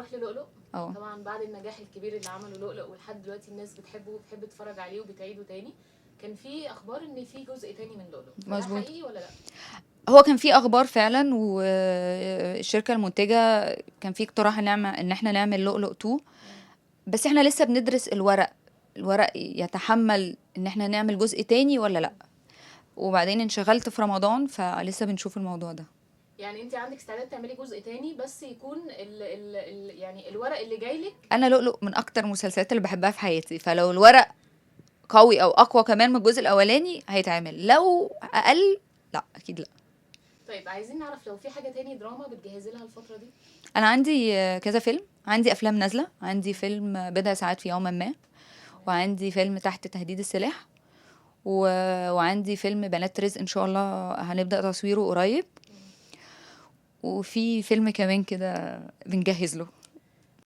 نروح للؤلؤ. طبعا بعد النجاح الكبير اللي عمله لؤلؤ ولحد دلوقتي الناس بتحبه وبتحب تتفرج عليه وبتعيده تاني، كان في اخبار ان في جزء تاني من لؤلؤ، ده حقيقي ولا لا؟ هو كان في اخبار فعلا، والشركه المنتجه كان في اقتراح ان احنا نعمل لؤلؤ 2، بس احنا لسه بندرس الورق يتحمل ان احنا نعمل جزء تاني ولا لا. وبعدين انشغلت في رمضان فلسه بنشوف الموضوع ده. يعني انت عندك استعداد تعملي جزء تاني بس يكون يعني الورق اللي جاي لك؟ انا لؤلؤ من اكتر المسلسلات اللي بحبها في حياتي، فلو الورق قوي او اقوى كمان من الجزء الاولاني هيتعمل، لو اقل لا اكيد لا. طيب عايزين نعرف لو في حاجه تاني دراما بتجهزي لها الفتره دي؟ انا عندي كذا فيلم، عندي افلام نازله، عندي فيلم بضع ساعات في يوم ما، وعندي فيلم تحت تهديد السلاح، وعندي فيلم بنات رزق ان شاء الله هنبدا تصويره قريب، وفي فيلم كمان كده بنجهز له.